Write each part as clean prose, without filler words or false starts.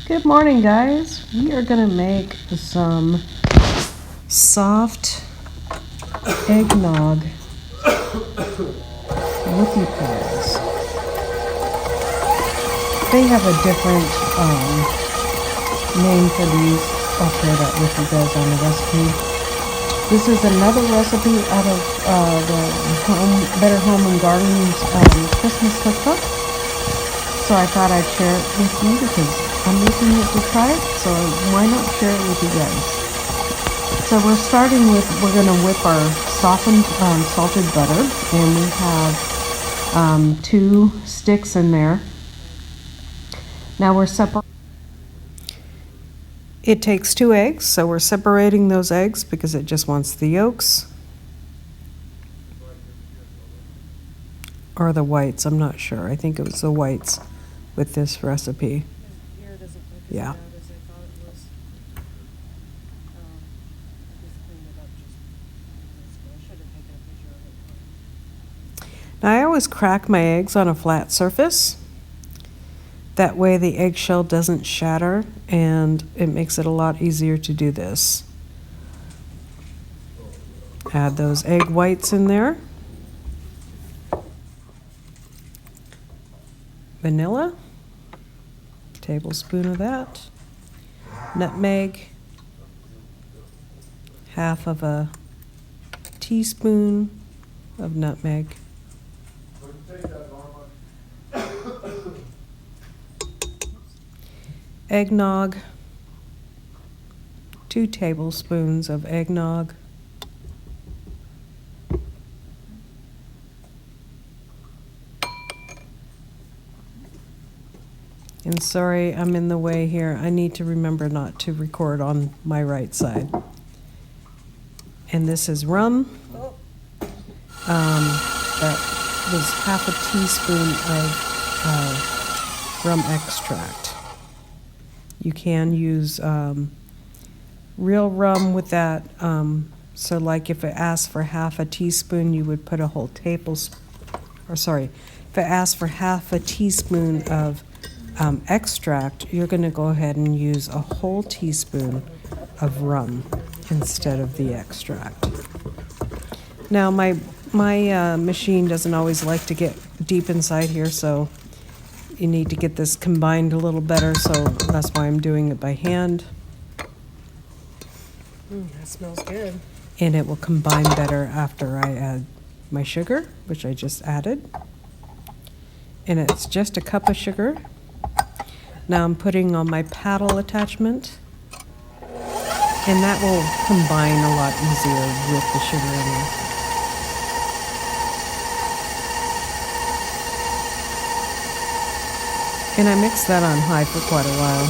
Good morning, guys. We are gonna make some soft eggnog whoopie pies. They have a different name for these. I'll share that with you guys on the recipe. This is another recipe out of the Better Home and Garden's Christmas cookbook. So I thought I'd share it with you because I'm making it to try it, so why not share it with you guys? So we're starting with, we're going to whip our softened salted butter, and we have 2 sticks in there. Now we're separating. It takes 2 eggs, so we're separating those eggs because it just wants the yolks. Or the whites, I'm not sure. I think it was the whites with this recipe. Yeah. Now I always crack my eggs on a flat surface. That way the eggshell doesn't shatter and it makes it a lot easier to do this. Add those egg whites in there. Vanilla, tablespoon of that. Nutmeg, half of a teaspoon of nutmeg. Eggnog, 2 tablespoons of eggnog. And sorry, I'm in the way here. I need to remember not to record on my right side. And this is rum. That was half a teaspoon of rum extract. You can use real rum with that. So like if it asks for half a teaspoon, you would put a whole tablespoon, or sorry, if it asks for half a teaspoon of extract, you're going to go ahead and use a whole teaspoon of rum instead of the extract. Now my machine doesn't always like to get deep inside here, so you need to get this combined a little better, so that's why I'm doing it by hand. That smells good. And it will combine better after I add my sugar, which I just added. And it's just a cup of sugar. Now I'm putting on my paddle attachment, and that will combine a lot easier with the sugar in there. And I mixed that on high for quite a while.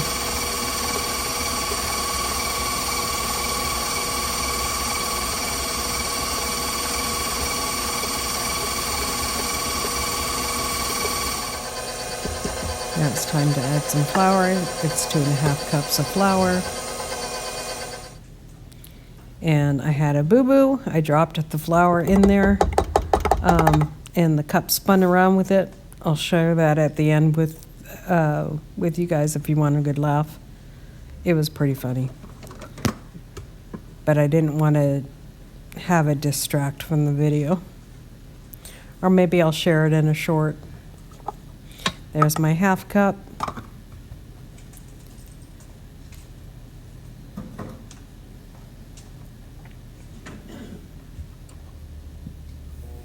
Now it's time to add some flour. It's 2.5 cups of flour. And I had a boo-boo. I dropped the flour in there, and the cup spun around with it. I'll show that at the end with you guys if you want a good laugh. It was pretty funny. But I didn't want to have it distract from the video. Or maybe I'll share it in a short. There's my half cup.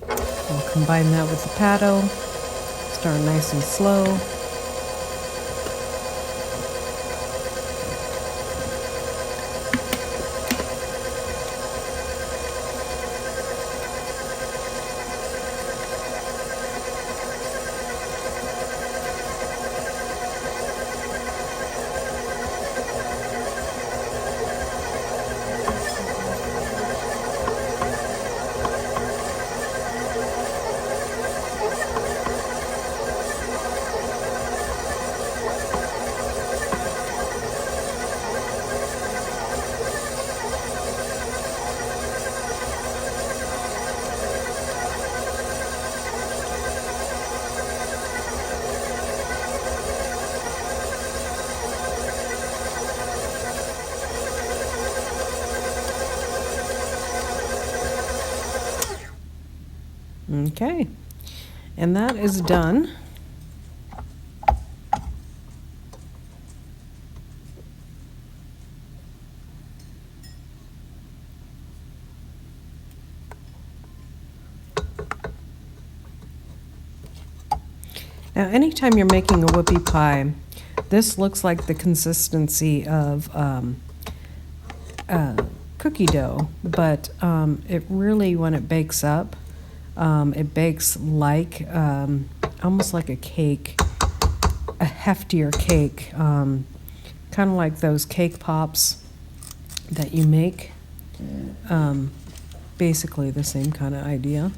I'll combine that with the paddle. Start nice and slow. Okay, and that is done. Now, anytime you're making a whoopie pie, this looks like the consistency of cookie dough, but it really, when it bakes up, it bakes like almost like a cake, a heftier cake, kind of like those cake pops that you make. Basically the same kind of idea.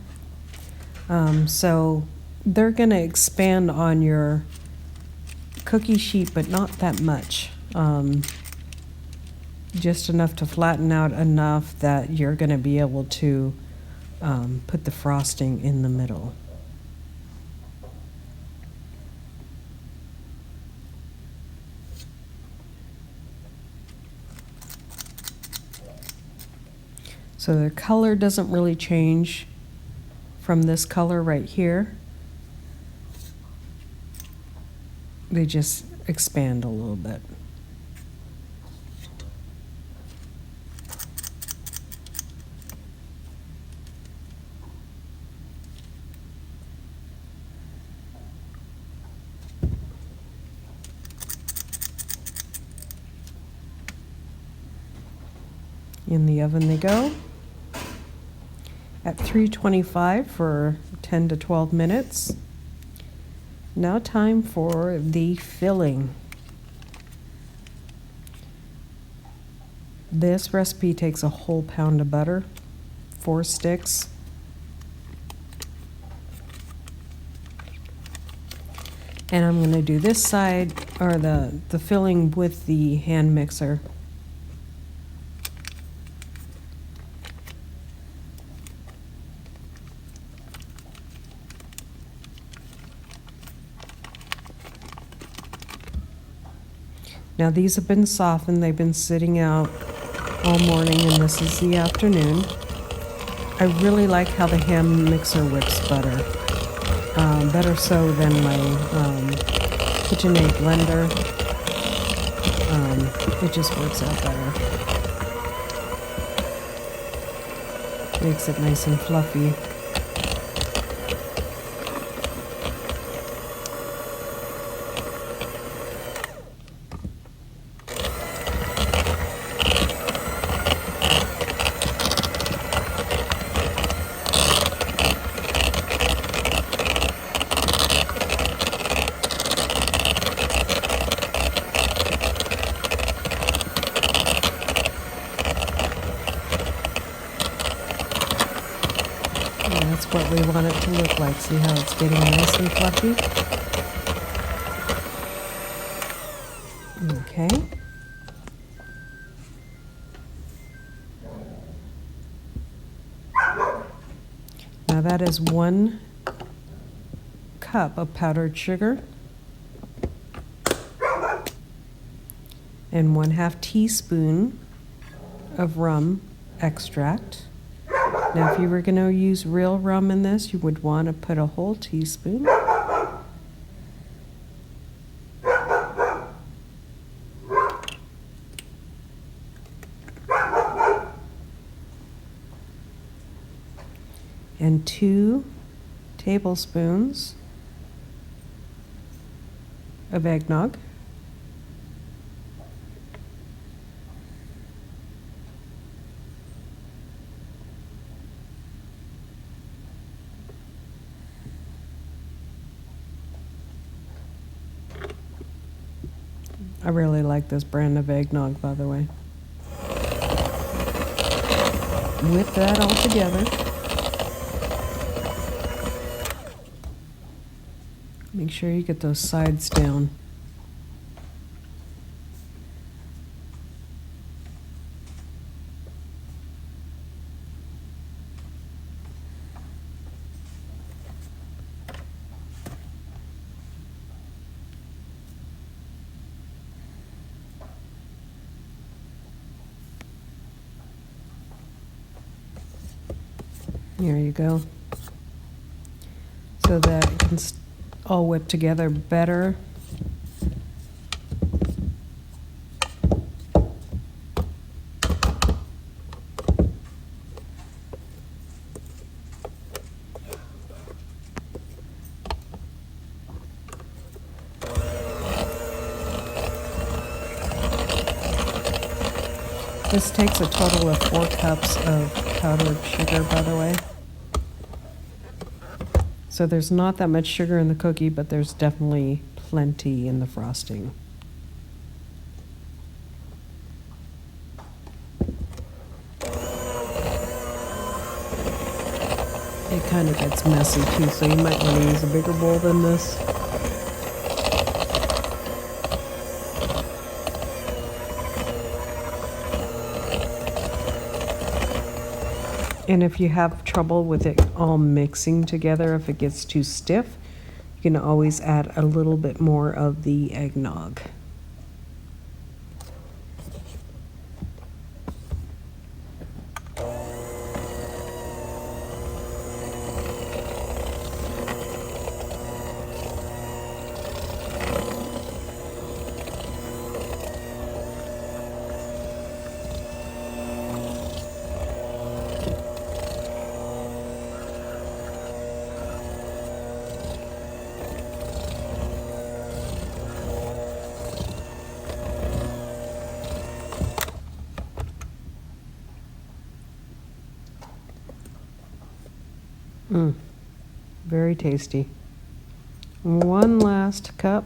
So they're going to expand on your cookie sheet, but not that much. Just enough to flatten out enough that you're going to be able to put the frosting in the middle. So the color doesn't really change from this color right here. They just expand a little bit. In the oven they go at 325 for 10 to 12 minutes. Now time for the filling. This recipe takes a whole pound of butter, 4 sticks. And I'm going to do this side, or the filling with the hand mixer. Now these have been softened, they've been sitting out all morning, and this is the afternoon. I really like how the hand mixer whips butter. Better so than my KitchenAid blender. It just works out better. Makes it nice and fluffy. That's what we want it to look like. See how it's getting nice and fluffy? Okay. Now that is 1 cup of powdered sugar and 1/2 teaspoon of rum extract. Now, if you were going to use real rum in this, you would want to put a whole teaspoon. And 2 tablespoons of eggnog. I really like this brand of eggnog, by the way. Whip that all together. Make sure you get those sides down. There you go. so that it can all whip together better. This takes a total of 4 cups of powdered sugar, by the way. So there's not that much sugar in the cookie, but there's definitely plenty in the frosting. It kind of gets messy too, so you might want to use a bigger bowl than this. And if you have trouble with it all mixing together, if it gets too stiff, you can always add a little bit more of the eggnog. Very tasty. One last cup.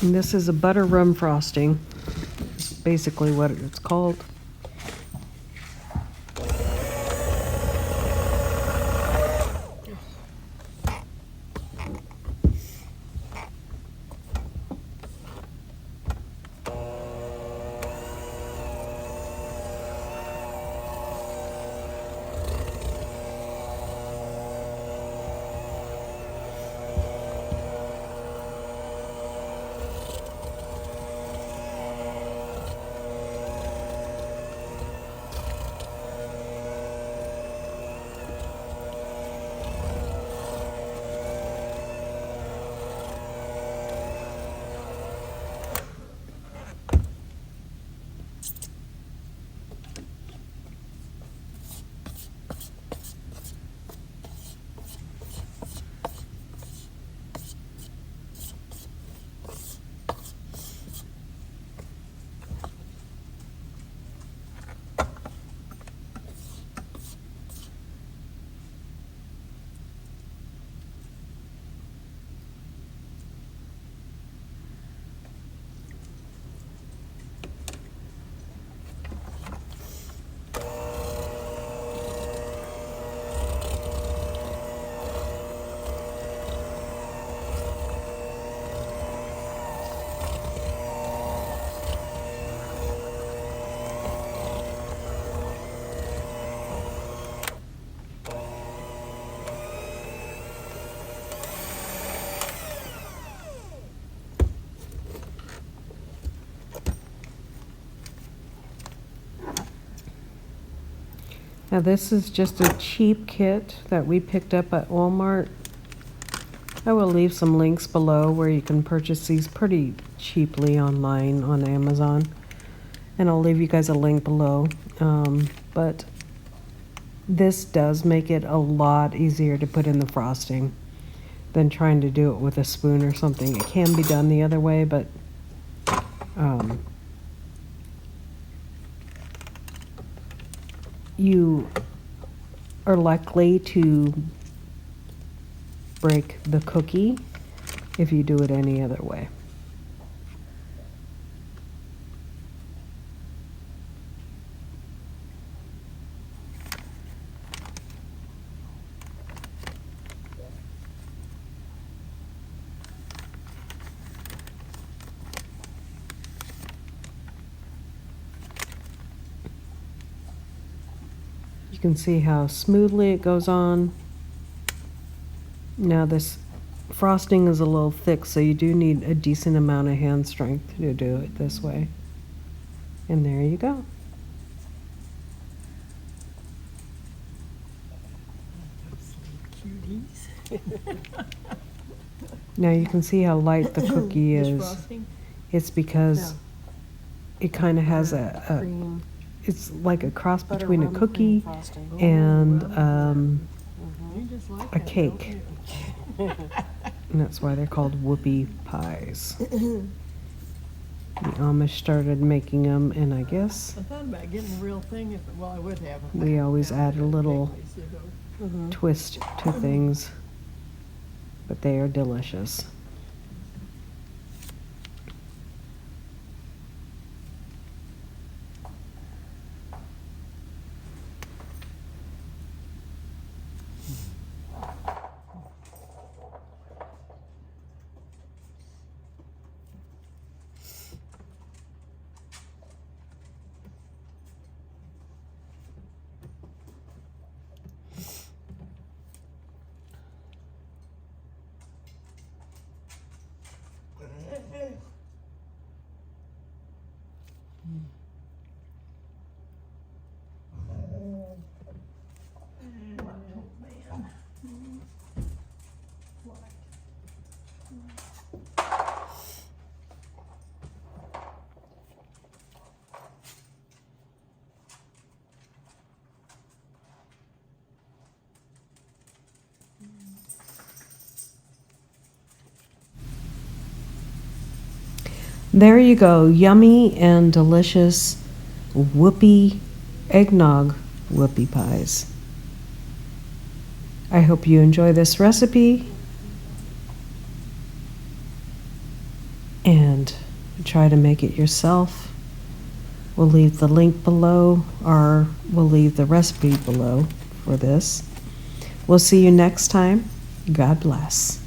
And this is a butter rum frosting. It's basically what it's called. Now this is just a cheap kit that we picked up at Walmart. I will leave some links below where you can purchase these pretty cheaply online on Amazon. And I'll leave you guys a link below. But this does make it a lot easier to put in the frosting than trying to do it with a spoon or something. It can be done the other way, but you are likely to break the cookie if you do it any other way. You can see how smoothly it goes on. Now this frosting is a little thick, so you do need a decent amount of hand strength to do it this way. And there you go. cookies. Now you can see how light the cookie This is. frosting? It's because Yeah. it kind of has a, Cream, it's like a cross butter between a rum cookie cream frosting. and You just like a that, cake. don't you? And that's why they're called whoopie pies. The Amish started making them, and I guess I thought about getting the real thing, well, I would have. if I we had always found add it a at little Bakeries, you know. twist to things, but they are delicious. There you go, yummy and delicious whoopie eggnog whoopie pies. I hope you enjoy this recipe and try to make it yourself. We'll leave the link below, or we'll leave the recipe below for this. We'll see you next time. God bless.